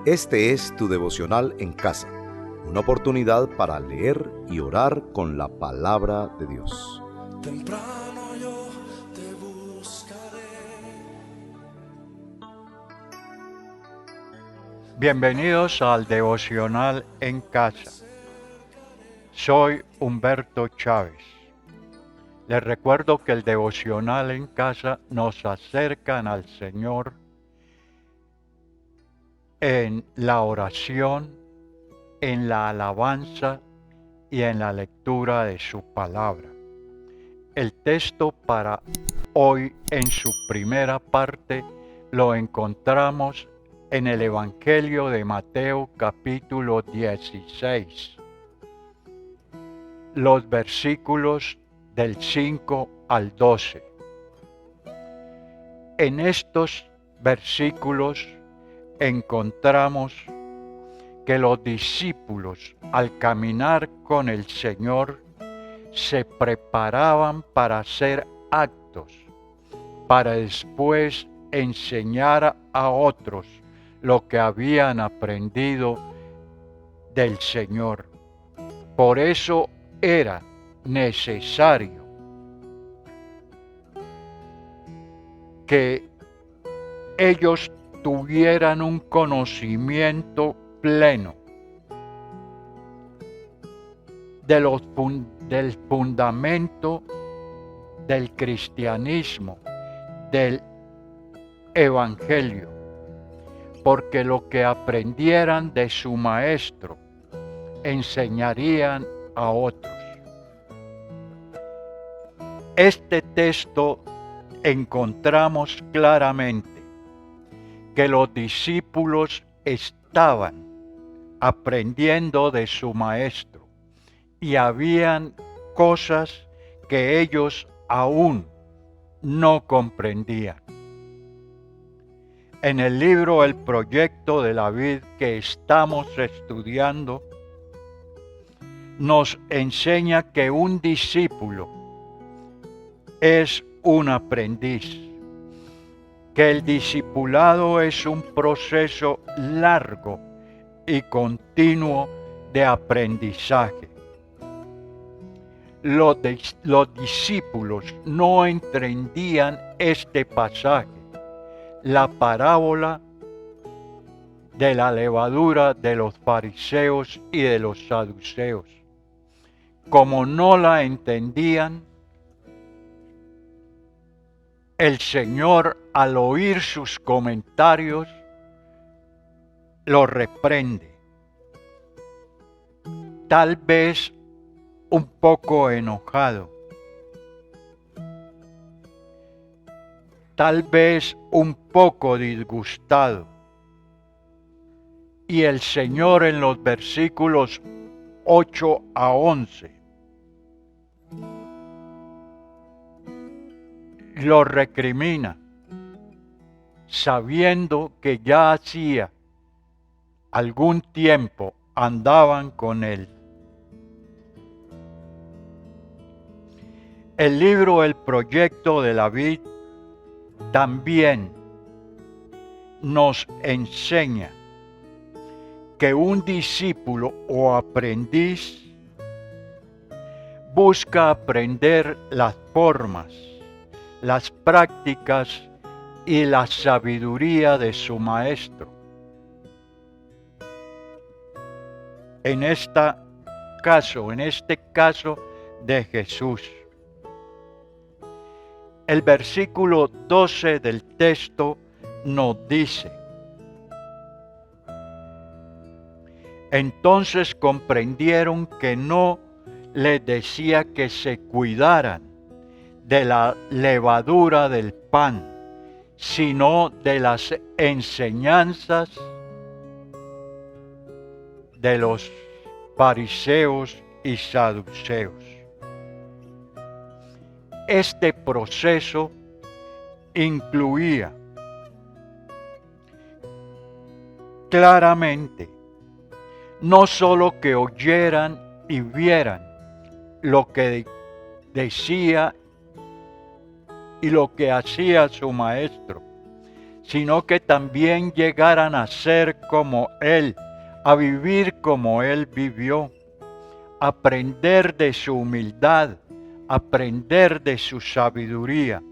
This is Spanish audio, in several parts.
Este es tu devocional en casa, una oportunidad para leer y orar con la palabra de Dios. Temprano yo te buscaré. Bienvenidos al devocional en casa. Soy Humberto Chávez. Les recuerdo que el devocional en casa nos acercan al Señor en la oración, en la alabanza y en la lectura de su palabra. El texto para hoy en su primera parte lo encontramos en el Evangelio de Mateo capítulo 16, los versículos del 5 al 12. En estos versículos encontramos que los discípulos al caminar con el Señor se preparaban para hacer actos, para después enseñar a otros lo que habían aprendido del Señor. Por eso era necesario que ellos tuvieran un conocimiento pleno del fundamento del cristianismo, del evangelio, porque lo que aprendieran de su maestro enseñarían a otros. Este texto encontramos claramente que los discípulos estaban aprendiendo de su maestro y habían cosas que ellos aún no comprendían. En el libro El Proyecto de la Vid que estamos estudiando, nos enseña que un discípulo es un aprendiz, que el discipulado es un proceso largo y continuo de aprendizaje. Los discípulos no entendían este pasaje, la parábola de la levadura de los fariseos y de los saduceos. Como no la entendían, el Señor, al oír sus comentarios, los reprende. Tal vez un poco enojado, tal vez un poco disgustado. Y el Señor en los versículos 8 a 11 lo recrimina, sabiendo que ya hacía algún tiempo andaban con Él. El libro El Proyecto de la Vid también nos enseña que un discípulo o aprendiz busca aprender las formas, las prácticas y la sabiduría de su maestro. En este caso de Jesús. El versículo 12 del texto nos dice: entonces comprendieron que no les decía que se cuidaran de la levadura del pan, sino de las enseñanzas de los fariseos y saduceos. Este proceso incluía claramente no solo que oyeran y vieran lo que decía y lo que hacía su maestro, sino que también llegaran a ser como Él, a vivir como Él vivió, aprender de su humildad, aprender de su sabiduría,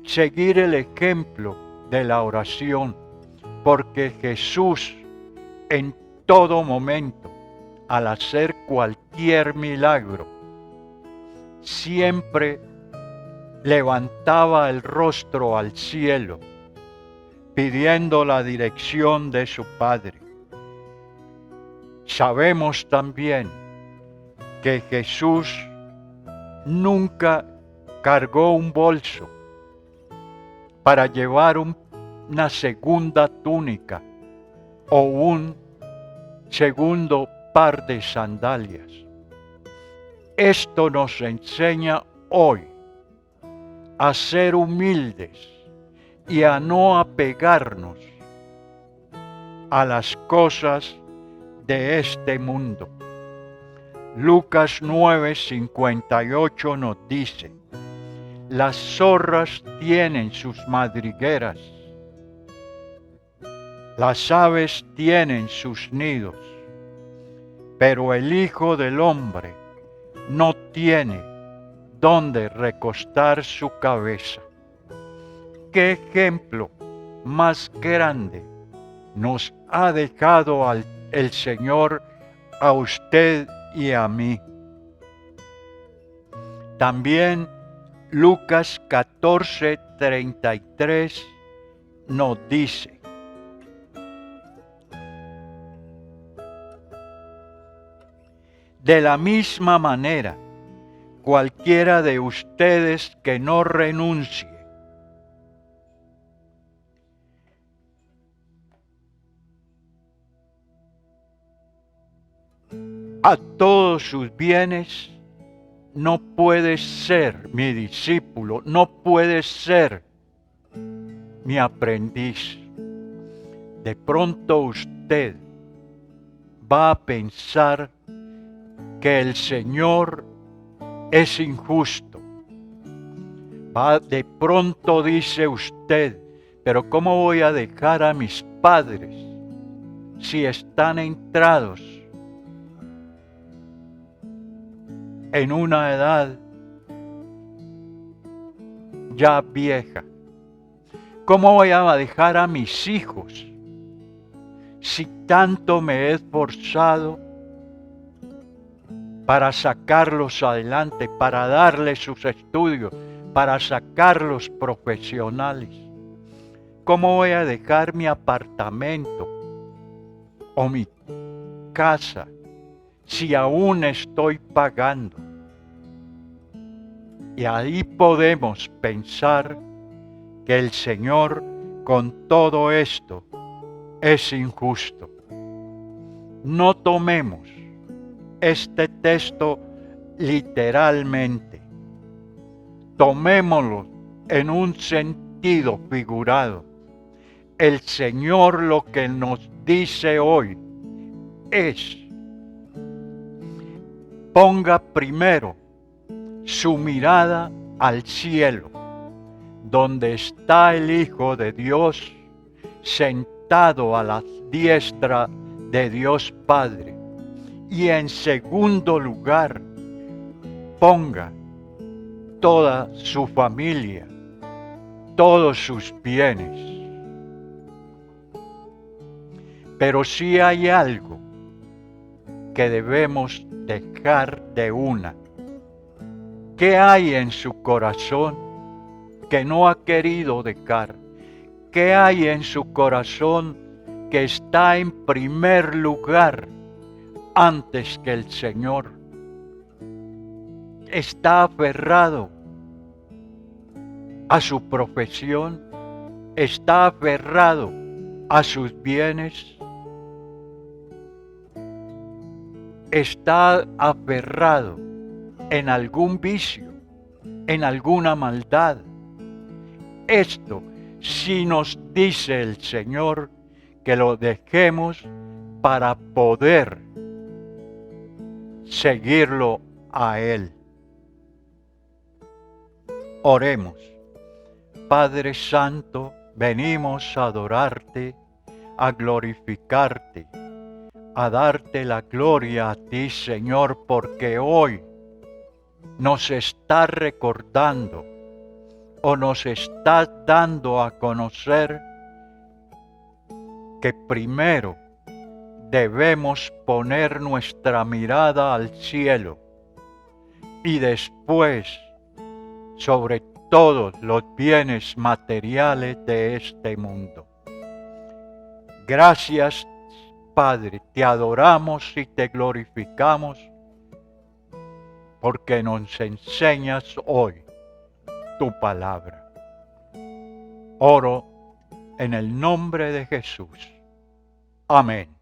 seguir el ejemplo de la oración, porque Jesús en todo momento, al hacer cualquier milagro, siempre levantaba el rostro al cielo, pidiendo la dirección de su Padre. Sabemos también que Jesús nunca cargó un bolso para llevar una segunda túnica o un segundo par de sandalias. Esto nos enseña hoy a ser humildes y a no apegarnos a las cosas de este mundo. Lucas 9:58 nos dice: las zorras tienen sus madrigueras, las aves tienen sus nidos, pero el Hijo del Hombre no tiene dónde recostar su cabeza. ¿Qué ejemplo más grande nos ha dejado el Señor a usted y a mí? También Lucas 14:33 nos dice: de la misma manera, cualquiera de ustedes que no renuncie a todos sus bienes, no puede ser mi discípulo, no puede ser mi aprendiz. De pronto usted va a pensar que el Señor es injusto. De pronto dice usted: pero ¿cómo voy a dejar a mis padres si están entrados en una edad ya vieja? ¿Cómo voy a dejar a mis hijos si tanto me he esforzado para sacarlos adelante, para darles sus estudios, para sacarlos profesionales? ¿Cómo voy a dejar mi apartamento o mi casa si aún estoy pagando? Y ahí podemos pensar que el Señor con todo esto es injusto. No tomemos este texto literalmente, tomémoslo en un sentido figurado. El Señor lo que nos dice hoy es: ponga primero su mirada al cielo, donde está el Hijo de Dios sentado a la diestra de Dios Padre. Y en segundo lugar, ponga toda su familia, todos sus bienes. Pero si hay algo que debemos dejar de una, ¿qué hay en su corazón que no ha querido dejar? ¿Qué hay en su corazón que está en primer lugar antes que el Señor? ¿Está aferrado a su profesión? ¿Está aferrado a sus bienes? ¿Está aferrado en algún vicio, en alguna maldad? Esto sí nos dice el Señor que lo dejemos para poder seguirlo a Él. Oremos. Padre Santo, venimos a adorarte, a glorificarte, a darte la gloria a ti, Señor, porque hoy nos estás recordando o nos estás dando a conocer que primero debemos poner nuestra mirada al cielo y después sobre todos los bienes materiales de este mundo. Gracias, Padre, te adoramos y te glorificamos porque nos enseñas hoy tu palabra. Oro en el nombre de Jesús. Amén.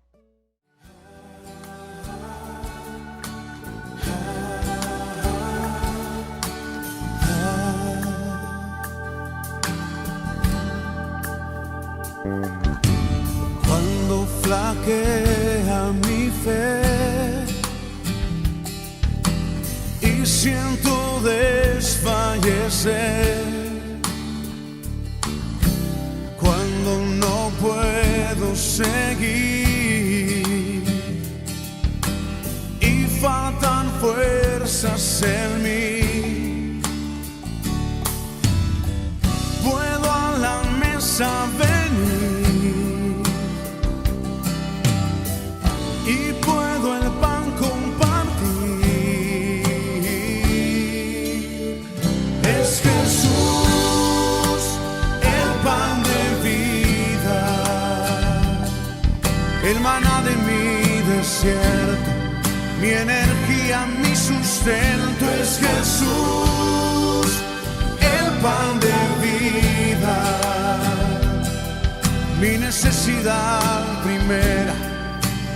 Cuando flaquea mi fe y siento desfallecer, cuando no puedo seguir y faltan fuerzas en mí, puedo a la mesa venir y puedo el pan compartir. Es Jesús el pan de vida, el maná de mi desierto, mi energía, mi sustento. Es Jesús el pan de vida, mi necesidad primera,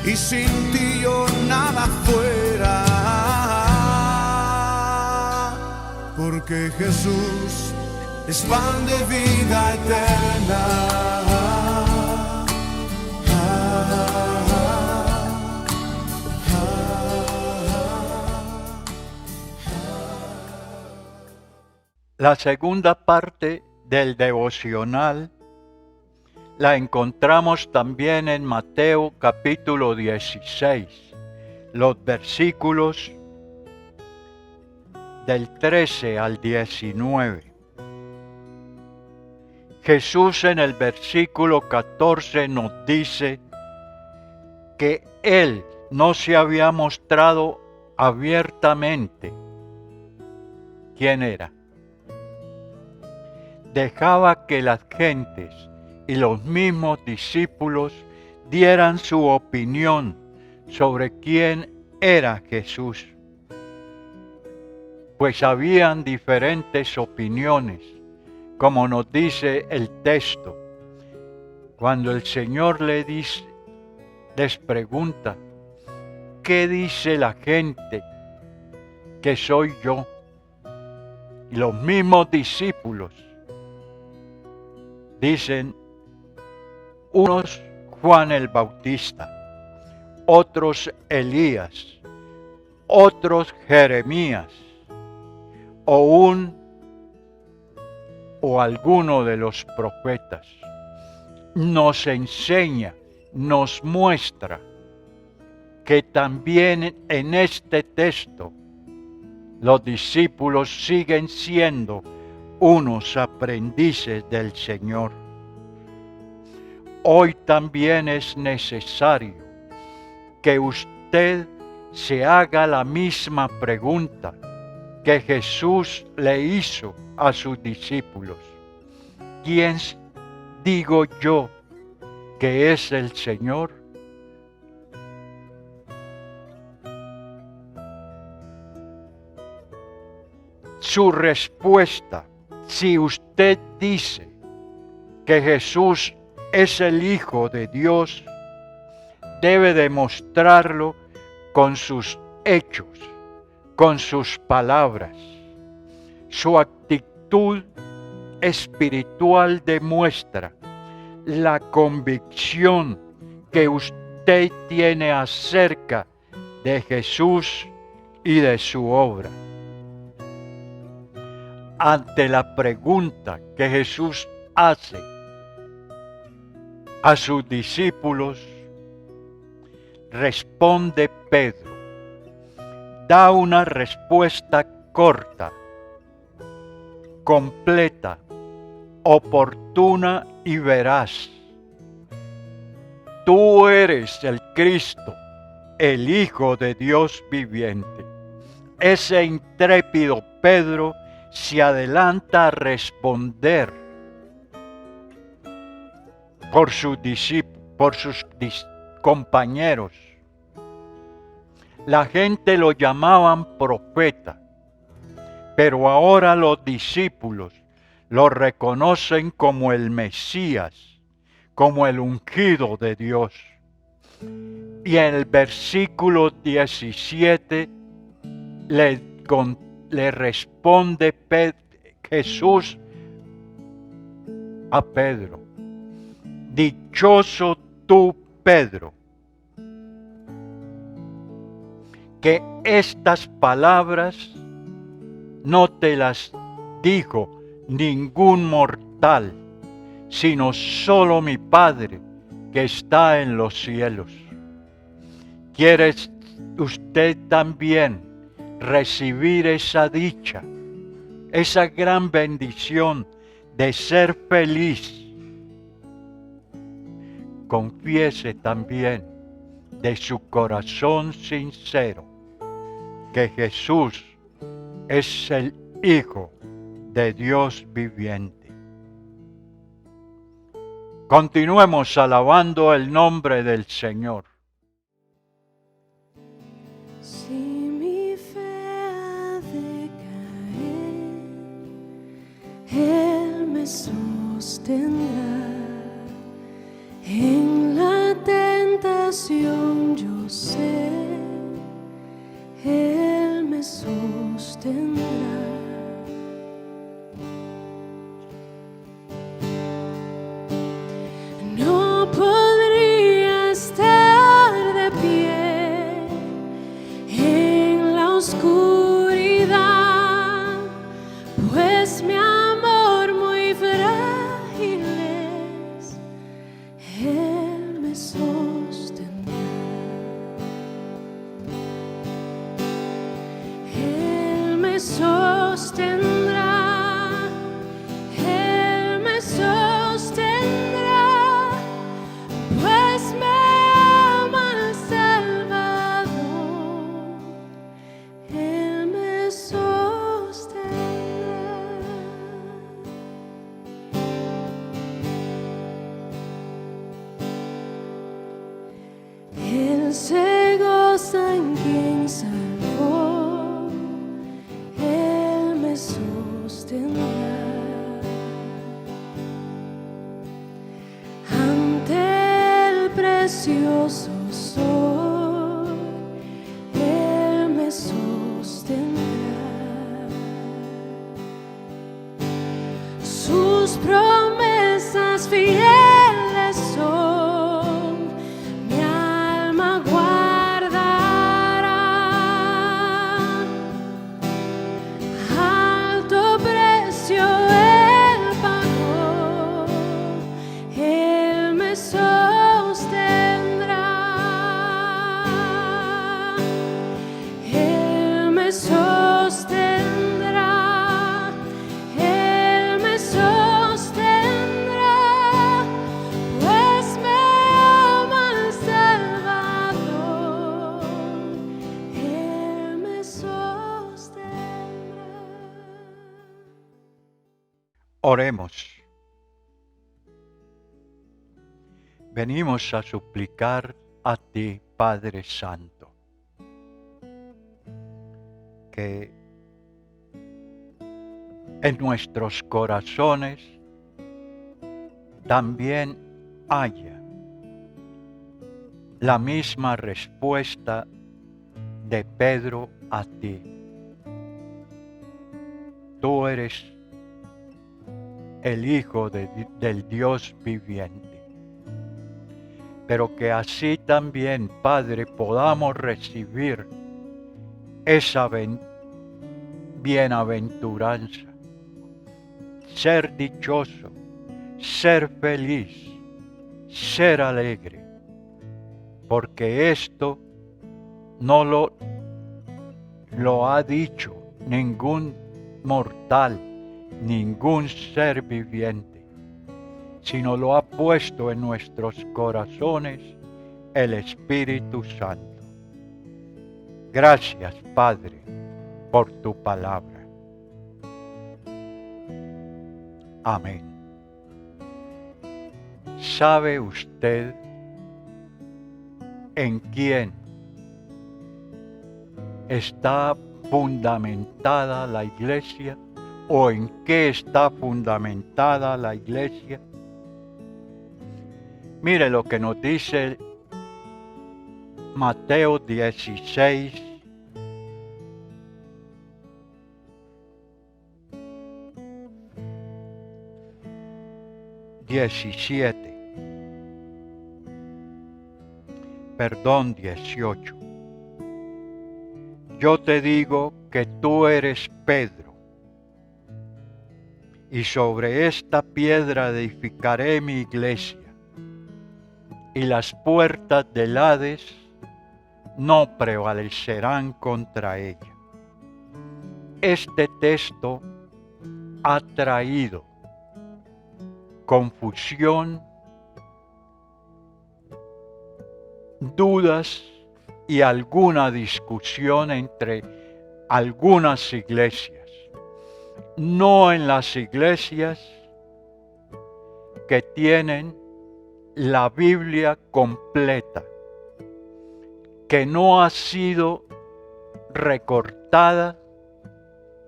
y sin ti yo nada fuera, porque Jesús es pan de vida eterna. La segunda parte del devocional la encontramos también en Mateo capítulo 16, los versículos del 13 al 19. Jesús en el versículo 14 nos dice que Él no se había mostrado abiertamente quién era. Dejaba que las gentes y los mismos discípulos dieran su opinión sobre quién era Jesús. Pues habían diferentes opiniones, como nos dice el texto. Cuando el Señor les pregunta, ¿qué dice la gente que soy yo? Y los mismos discípulos dicen, unos Juan el Bautista, otros Elías, otros Jeremías, o alguno de los profetas. Nos enseña, nos muestra que también en este texto los discípulos siguen siendo unos aprendices del Señor. Hoy también es necesario que usted se haga la misma pregunta que Jesús le hizo a sus discípulos. ¿Quién digo yo que es el Señor? Su respuesta, si usted dice que Jesús es el Hijo de Dios, debe demostrarlo con sus hechos, con sus palabras. Su actitud espiritual demuestra la convicción que usted tiene acerca de Jesús y de su obra. ante la pregunta que Jesús hace a sus discípulos, responde Pedro. Da una respuesta corta, completa, oportuna y veraz. Tú eres el Cristo, el Hijo de Dios viviente. Ese intrépido Pedro se adelanta a responder por sus compañeros. La gente lo llamaban profeta, pero ahora los discípulos lo reconocen como el Mesías, como el ungido de Dios. Y en el versículo 17 le responde Jesús a Pedro: dichoso tú, Pedro, que estas palabras no te las dijo ningún mortal, sino solo mi Padre que está en los cielos. ¿Quiere usted también recibir esa dicha, esa gran bendición de ser feliz? Confiese también de su corazón sincero que Jesús es el Hijo de Dios viviente. Continuemos alabando el nombre del Señor. Si mi fe ha de caer, Él me sostendrá. En la tentación yo sé, Él me sostendrá. No podría estar de pie en la oscuridad, pues mi amor muy frágil es. Él me sostendrá. Él me sostendrá. Él me sostendrá, pues me ama el Salvador. Él me sostendrá. Él se goza en quien salvó, Él me sostendrá. Ante el precioso sol, Él me sostendrá. Sus promesas fieles son, mi alma guardará. Alto precio Él pagó, Él me sostendrá. Él me sostendrá. Él me sostendrá, pues me ama el Salvador. Él me sostendrá. Oremos. Venimos a suplicar a ti, Padre Santo, que en nuestros corazones también haya la misma respuesta de Pedro a ti. Tú eres el Hijo del Dios viviente. Pero que así también, Padre, podamos recibir esa bienaventuranza ser dichoso, ser feliz, ser alegre, porque esto no lo ha dicho ningún mortal, ningún ser viviente, sino lo ha puesto en nuestros corazones el Espíritu Santo. Gracias, Padre, por tu palabra. Amén. ¿Sabe usted en quién está fundamentada la iglesia o en qué está fundamentada la iglesia? Mire lo que nos dice Mateo 16, perdón, 18. Yo te digo que tú eres Pedro, y sobre esta piedra edificaré mi iglesia, y las puertas del Hades no prevalecerán contra ella. Este texto ha traído confusión, dudas y alguna discusión entre algunas iglesias. No en las iglesias que tienen la Biblia completa, que no ha sido recortada,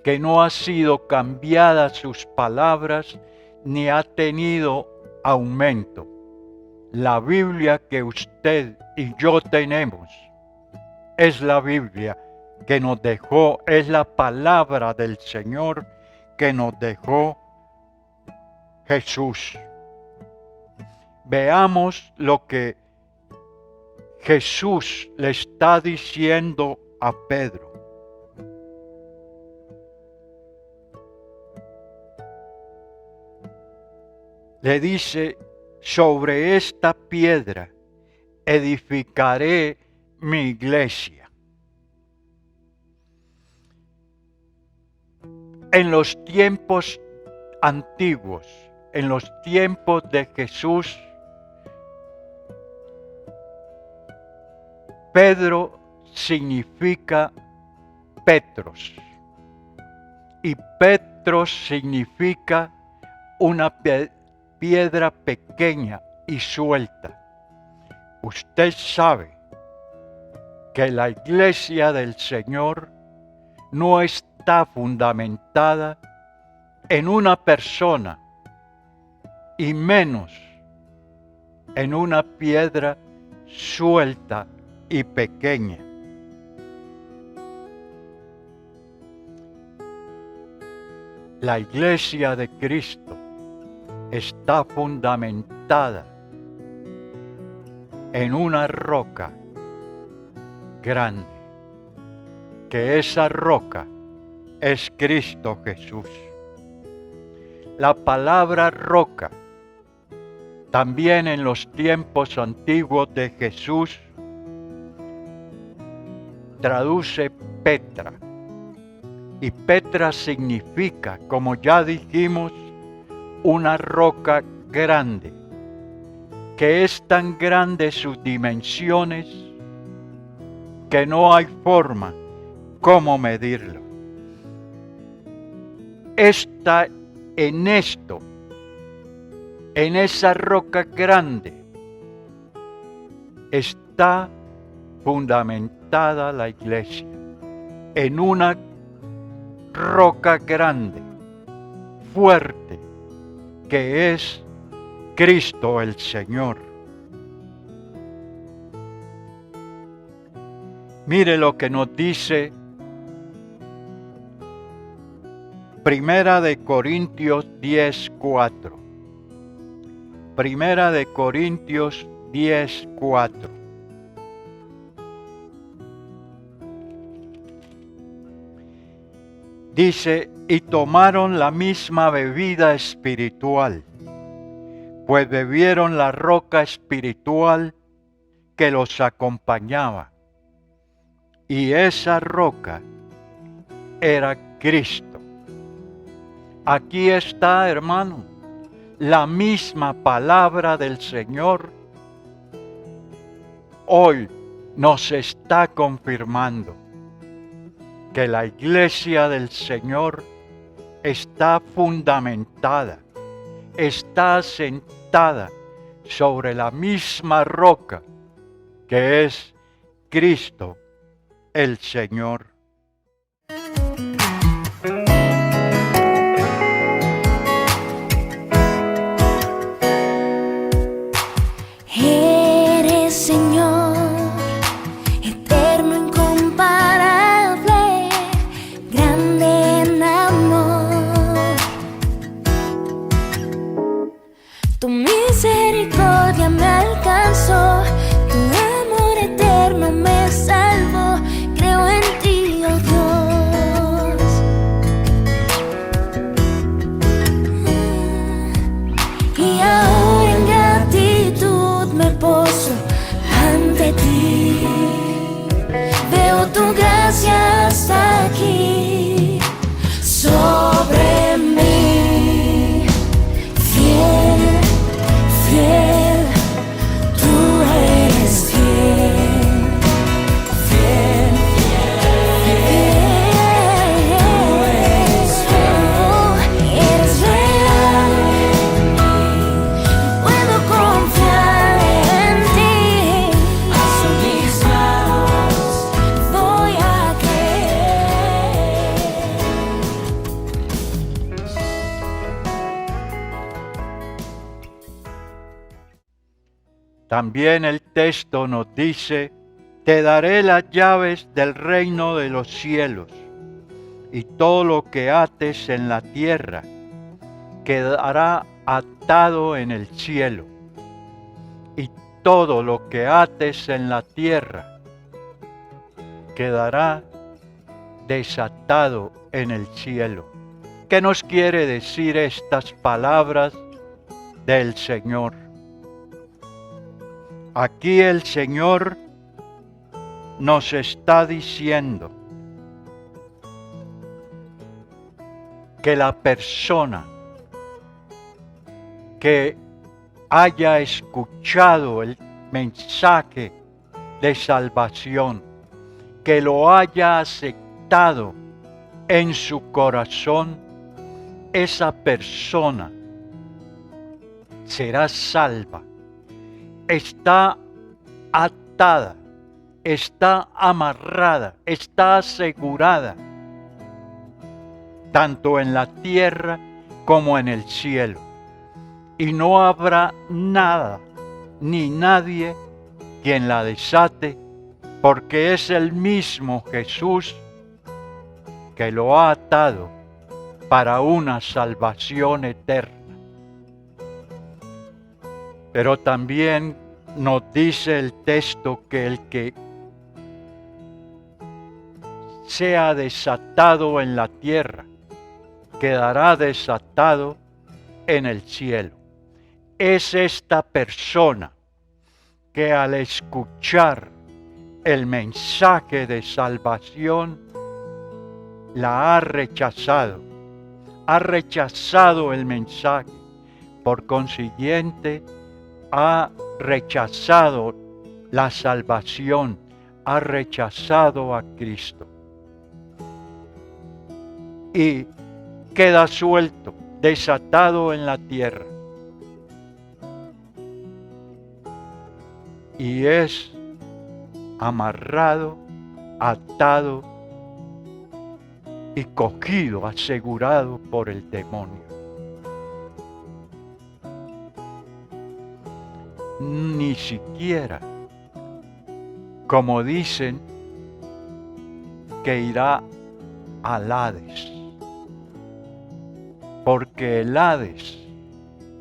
que no ha sido cambiada sus palabras, ni ha tenido aumento. La Biblia que usted y yo tenemos es la Biblia que nos dejó, es la palabra del Señor que nos dejó Jesús. Veamos lo que Jesús le está diciendo a Pedro. Le dice, sobre esta piedra edificaré mi iglesia. En los tiempos antiguos, en los tiempos de Jesús, Pedro significa Petros, y Petros significa una piedra pequeña y suelta. Usted sabe que la iglesia del Señor no está fundamentada en una persona y menos en una piedra suelta y pequeña. La iglesia de Cristo está fundamentada en una roca grande, que esa roca es Cristo Jesús. La palabra roca, también en los tiempos antiguos de Jesús, traduce Petra. Y Petra significa, como ya dijimos, una roca grande, que es tan grande sus dimensiones que no hay forma cómo medirlo. Está en esto, en esa roca grande, está fundamentada la iglesia, en una roca grande, fuerte, que es Cristo el Señor. Mire lo que nos dice Primera de Corintios 10:4. Primera de Corintios 10:4. Dice, y tomaron la misma bebida espiritual, pues bebieron la roca espiritual que los acompañaba. Y esa roca era Cristo. Aquí está, hermano, la misma palabra del Señor. Hoy nos está confirmando que la iglesia del Señor está fundamentada, está sentada sobre la misma roca que es Cristo el Señor. Eres Señor, eterno, incomparable, grande en amor. Tu misericordia me alcanzó, tu amor eterno me salvó. Creo en ti, oh Dios. Y ahora en gratitud me postro ante ti. Veo tu gracia hasta aquí sobre mí. Fiel, fiel, tú eres fiel. Fiel, fiel, tú eres fiel. Eres real. Puedo confiar en ti. Paso mis manos, voy a creer. También el texto nos dice, te daré las llaves del reino de los cielos, y todo lo que ates en la tierra quedará atado en el cielo, y todo lo que ates en la tierra quedará desatado en el cielo. ¿Qué nos quiere decir estas palabras del Señor? Aquí el Señor nos está diciendo que la persona que haya escuchado el mensaje de salvación, que lo haya aceptado en su corazón, esa persona será salva. Está atada, está amarrada, está asegurada, tanto en la tierra como en el cielo. Y no habrá nada ni nadie quien la desate, porque es el mismo Jesús que lo ha atado para una salvación eterna. Pero también nos dice el texto que el que sea desatado en la tierra quedará desatado en el cielo. Es esta persona que al escuchar el mensaje de salvación la ha rechazado el mensaje, por consiguiente ha rechazado la salvación, ha rechazado a Cristo y queda suelto, desatado en la tierra. Y es amarrado, atado y cogido, asegurado por el demonio. Ni siquiera, como dicen, que irá al Hades, porque el Hades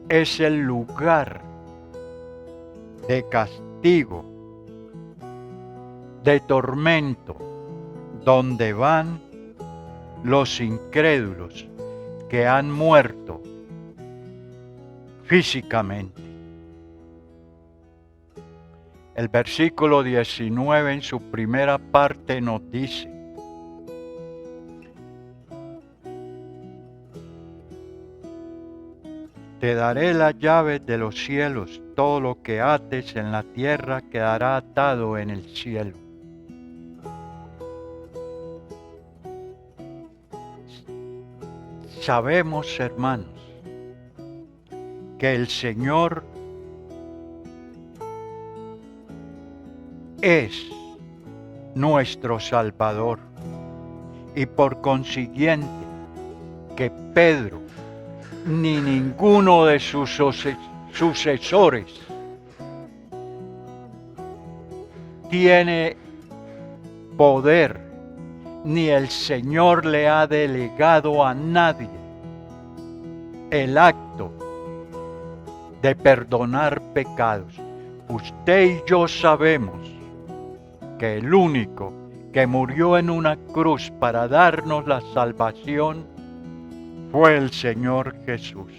es el lugar de castigo, de tormento, donde van los incrédulos que han muerto físicamente. El versículo 19 en su primera parte nos dice: te daré las llaves de los cielos, todo lo que ates en la tierra quedará atado en el cielo. Sabemos, hermanos, que el Señor es nuestro Salvador y por consiguiente que Pedro ni ninguno de sus sucesores tiene poder, ni el Señor le ha delegado a nadie el acto de perdonar pecados. Usted y yo sabemos que el único que murió en una cruz para darnos la salvación fue el Señor Jesús.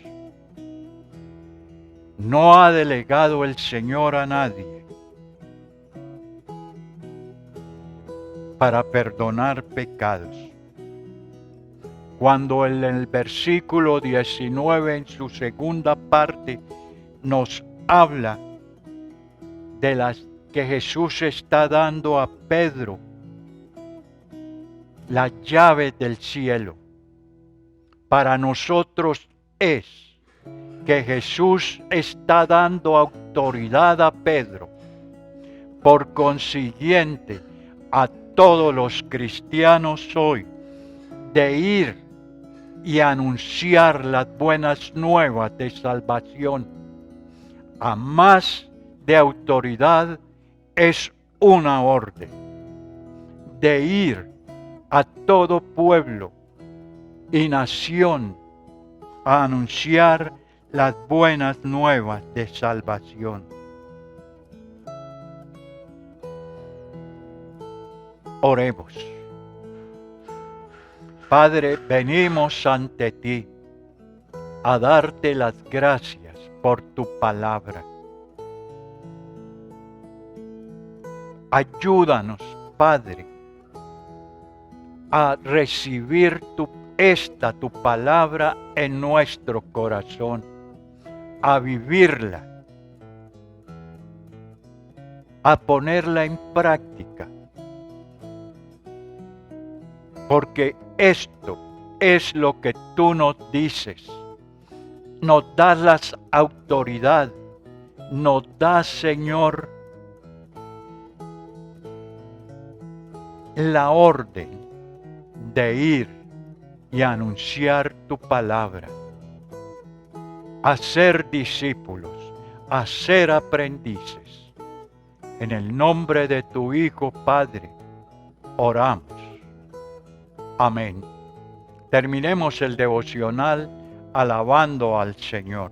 No ha delegado el Señor a nadie para perdonar pecados. Cuando en el versículo 19 en su segunda parte nos habla de las que Jesús está dando a Pedro, las llaves del cielo, para nosotros es que Jesús está dando autoridad a Pedro. Por consiguiente, a todos los cristianos hoy, de ir y anunciar las buenas nuevas de salvación. A más de autoridad es una orden de ir a todo pueblo y nación a anunciar las buenas nuevas de salvación. Oremos. Padre, venimos ante ti a darte las gracias por tu palabra. Ayúdanos, Padre, a recibir tu palabra en nuestro corazón, a vivirla, a ponerla en práctica, porque esto es lo que tú nos dices. Nos das la autoridad, nos das, Señor, la orden de ir y anunciar tu palabra, a ser discípulos, a ser aprendices. En el nombre de tu Hijo, Padre, oramos. Amén. Terminemos el devocional alabando al Señor.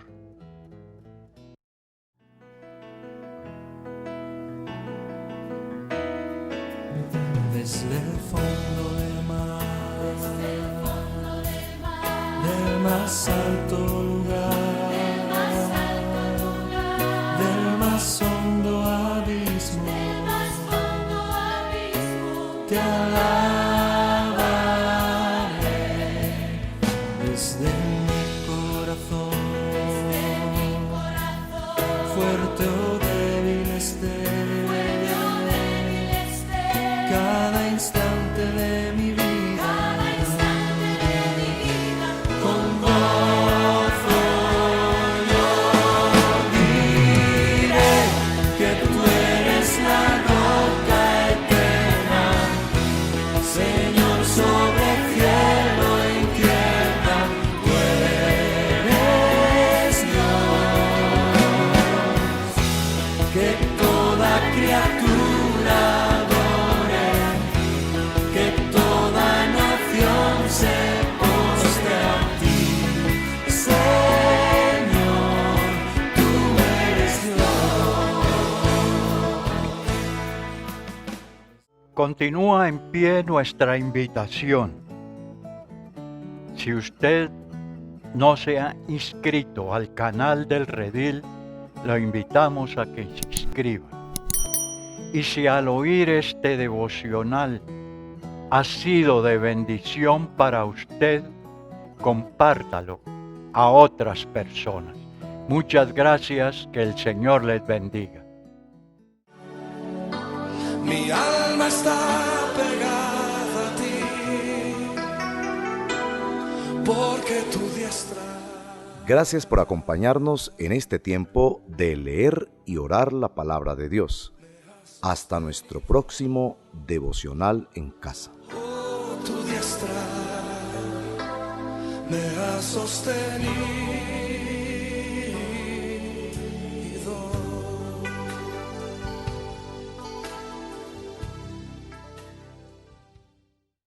Desde el fondo del mar, del más alto lugar, del más hondo abismo, te alabaré. Desde mi corazón, fuerte o débil esté, cada instante de mi vida, con gozo yo diré que tú eres la roca eterna, Señor, sobre el cielo y tierra, tú eres Dios, que toda criatura se postre a ti, Señor, tú eres Dios. Continúa en pie nuestra invitación Si usted no se ha inscrito al canal del Redil, lo invitamos a que se inscriba. Y si al oír este devocional ha sido de bendición para usted, compártalo a otras personas. Muchas gracias, que el Señor les bendiga. Mi alma está pegada a ti, porque tu diestra. Gracias por acompañarnos en este tiempo de leer y orar la palabra de Dios. Hasta nuestro próximo devocional en casa. Tu diestra me ha sostenido.